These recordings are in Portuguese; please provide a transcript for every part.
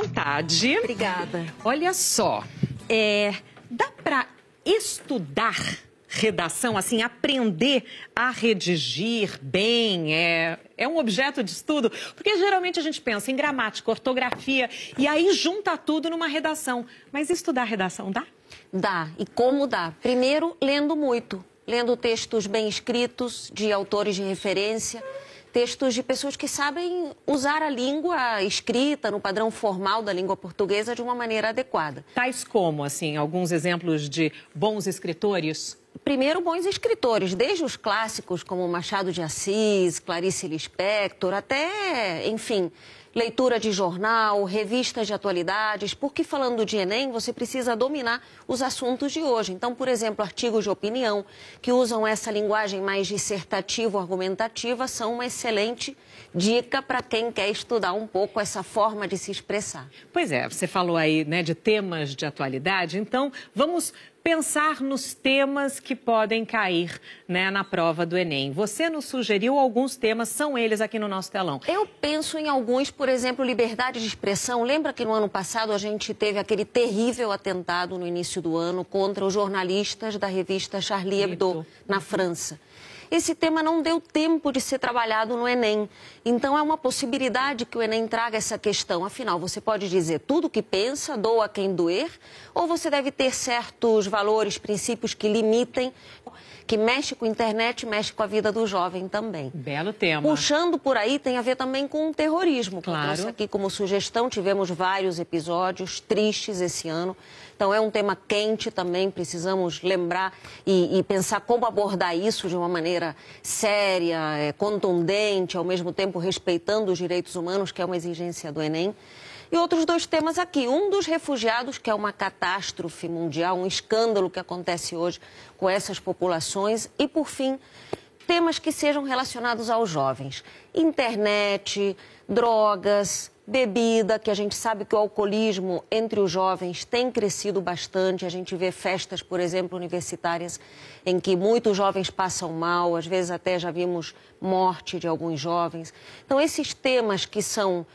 vontade. Obrigada. Olha só, dá para estudar redação, assim, aprender a redigir bem? É um objeto de estudo? Porque geralmente a gente pensa em gramática, ortografia, e aí junta tudo numa redação. Mas estudar redação dá? Dá. E como dá? Primeiro, lendo muito. Lendo textos bem escritos, de autores de referência, textos de pessoas que sabem usar a língua escrita no padrão formal da língua portuguesa de uma maneira adequada. Tais como, assim, alguns exemplos de bons escritores? Primeiro, bons escritores, desde os clássicos como Machado de Assis, Clarice Lispector, até, enfim, leitura de jornal, revistas de atualidades, porque falando de Enem, você precisa dominar os assuntos de hoje. Então, por exemplo, artigos de opinião que usam essa linguagem mais dissertativa, argumentativa, são uma excelente dica para quem quer estudar um pouco essa forma de se expressar. Pois é, você falou aí, né, de temas de atualidade, então vamos pensar nos temas que podem cair, né, na prova do Enem. Você nos sugeriu alguns temas, são eles aqui no nosso telão. Eu penso em alguns, por exemplo, liberdade de expressão. Lembra que no ano passado a gente teve aquele terrível atentado no início do ano contra os jornalistas da revista Charlie Hebdo, na França? Esse tema não deu tempo de ser trabalhado no Enem. Então, é uma possibilidade que o Enem traga essa questão. Afinal, você pode dizer tudo o que pensa, doa quem doer, ou você deve ter certos valores, princípios que limitem, que mexe com a internet, mexe com a vida do jovem também. Belo tema. Puxando por aí, tem a ver também com o terrorismo. Claro. Eu trouxe aqui como sugestão, tivemos vários episódios tristes esse ano. Então, é um tema quente também, precisamos lembrar e pensar como abordar isso de uma maneira séria, contundente, ao mesmo tempo respeitando os direitos humanos, que é uma exigência do Enem. E outros dois temas aqui, um dos refugiados, que é uma catástrofe mundial, um escândalo que acontece hoje com essas populações. E, por fim, temas que sejam relacionados aos jovens. Internet, drogas, bebida, que a gente sabe que o alcoolismo entre os jovens tem crescido bastante. A gente vê festas, por exemplo, universitárias, em que muitos jovens passam mal, às vezes até já vimos morte de alguns jovens. Então, esses temas que são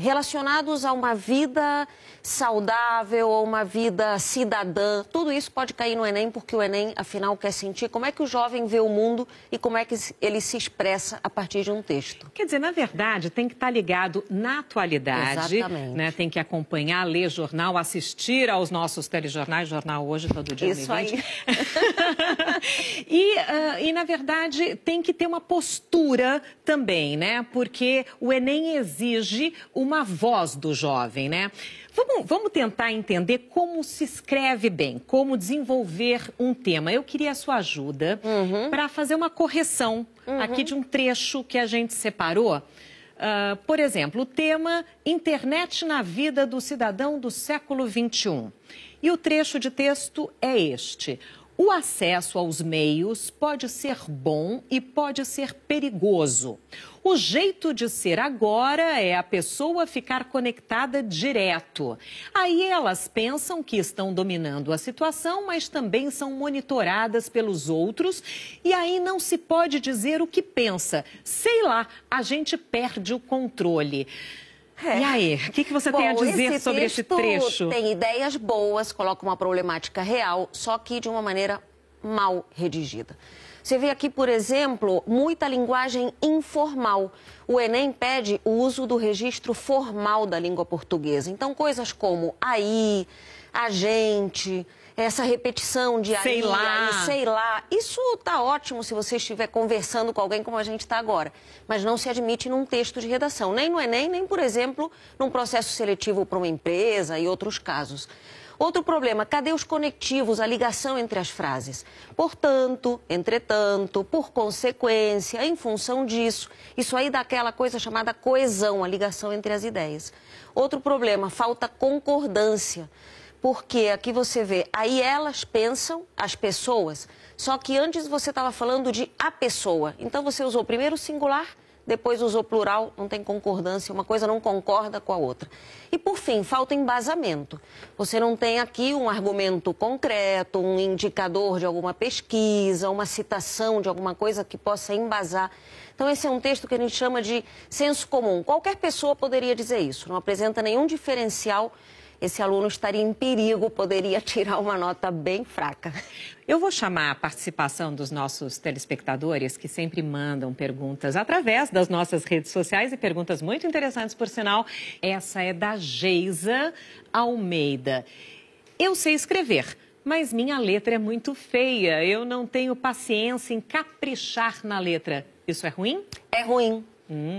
relacionados a uma vida saudável, a uma vida cidadã, tudo isso pode cair no Enem, porque o Enem, afinal, quer sentir como é que o jovem vê o mundo e como é que ele se expressa a partir de um texto. Quer dizer, na verdade, tem que estar ligado na atualidade. Exatamente. Né? Tem que acompanhar, ler jornal, assistir aos nossos telejornais, Jornal Hoje, todo dia. Isso aí. E, na verdade, tem que ter uma postura também, né? Porque o Enem exige uma voz do jovem, né? Vamos tentar entender como se escreve bem, como desenvolver um tema. Eu queria a sua ajuda para fazer uma correção aqui de um trecho que a gente separou. Por exemplo, o tema Internet na vida do cidadão do século XXI. E o trecho de texto é este. O acesso aos meios pode ser bom e pode ser perigoso. O jeito de ser agora é a pessoa ficar conectada direto. Aí elas pensam que estão dominando a situação, mas também são monitoradas pelos outros. E aí não se pode dizer o que pensa. Sei lá, a gente perde o controle. E aí, o que você tem a dizer sobre esse trecho? Tem ideias boas, coloca uma problemática real, só que de uma maneira mal redigida. Você vê aqui, por exemplo, muita linguagem informal. O Enem pede o uso do registro formal da língua portuguesa. Então, coisas como aí, a gente, essa repetição de aí, sei lá. Aí, sei lá. Isso tá ótimo se você estiver conversando com alguém como a gente está agora. Mas não se admite num texto de redação. Nem no Enem, nem, por exemplo, num processo seletivo para uma empresa e outros casos. Outro problema, cadê os conectivos, a ligação entre as frases? Portanto, entretanto, por consequência, em função disso. Isso aí dá aquela coisa chamada coesão, a ligação entre as ideias. Outro problema, falta concordância. Porque aqui você vê, aí elas pensam, as pessoas, só que antes você estava falando de a pessoa. Então você usou primeiro o singular, depois usou plural, não tem concordância, uma coisa não concorda com a outra. E, por fim, falta embasamento. Você não tem aqui um argumento concreto, um indicador de alguma pesquisa, uma citação de alguma coisa que possa embasar. Então, esse é um texto que a gente chama de senso comum. Qualquer pessoa poderia dizer isso, não apresenta nenhum diferencial. Esse aluno estaria em perigo, poderia tirar uma nota bem fraca. Eu vou chamar a participação dos nossos telespectadores, que sempre mandam perguntas através das nossas redes sociais e perguntas muito interessantes, por sinal. Essa é da Geisa Almeida. Eu sei escrever, mas minha letra é muito feia. Eu não tenho paciência em caprichar na letra. Isso é ruim? É ruim.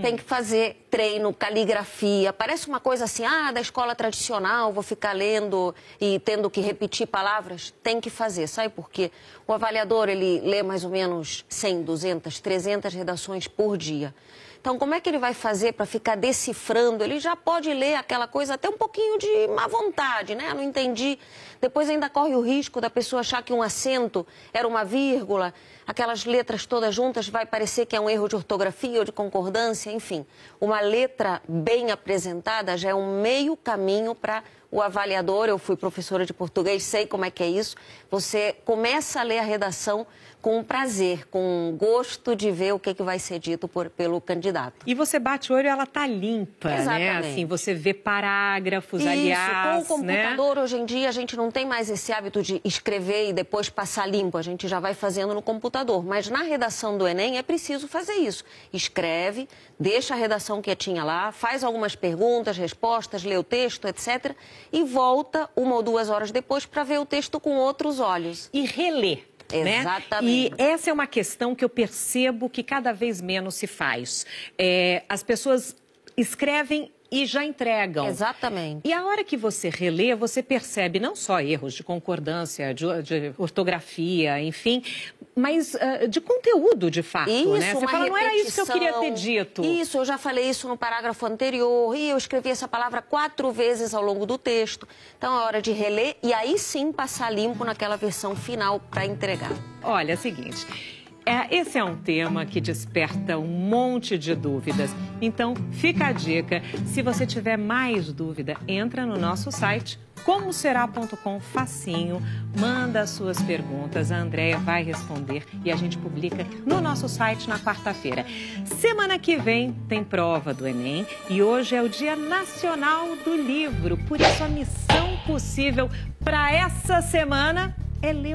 Tem que fazer treino, caligrafia. Parece uma coisa assim, da escola tradicional, vou ficar lendo e tendo que repetir palavras. Tem que fazer, sabe por quê? O avaliador, ele lê mais ou menos 100, 200, 300 redações por dia. Então, como é que ele vai fazer para ficar decifrando? Ele já pode ler aquela coisa até um pouquinho de má vontade, né? Não entendi. Depois ainda corre o risco da pessoa achar que um acento era uma vírgula. Aquelas letras todas juntas vai parecer que é um erro de ortografia ou de concordância, enfim. Uma letra bem apresentada já é um meio caminho para o avaliador. Eu fui professora de português, sei como é que é isso. Você começa a ler a redação com prazer, com gosto de ver o que vai ser dito pelo candidato. E você bate o olho e ela tá limpa, exatamente, né? Assim, você vê parágrafos, isso, aliás, com o computador, né? Hoje em dia, a gente não tem mais esse hábito de escrever e depois passar limpo. A gente já vai fazendo no computador. Mas na redação do Enem é preciso fazer isso. Escreve, deixa a redação quietinha lá, faz algumas perguntas, respostas, lê o texto, etc. E volta 1 ou 2 horas depois para ver o texto com outros olhos. E reler. Exatamente. Né? E essa é uma questão que eu percebo que cada vez menos se faz. As pessoas escrevem e já entregam. Exatamente. E a hora que você relê, você percebe não só erros de concordância, de ortografia, enfim, mas de conteúdo, de fato, isso, né? Você fala, não era isso que eu queria ter dito. Isso, eu já falei isso no parágrafo anterior e eu escrevi essa palavra 4 vezes ao longo do texto. Então é hora de reler e aí sim passar limpo naquela versão final para entregar. Olha, é o seguinte... Esse é um tema que desperta um monte de dúvidas. Então, fica a dica. Se você tiver mais dúvida, entra no nosso site, comoserá.com, facinho. Manda as suas perguntas, a Andréia vai responder e a gente publica no nosso site na quarta-feira. Semana que vem tem prova do Enem e hoje é o Dia Nacional do Livro. Por isso, a missão possível para essa semana é ler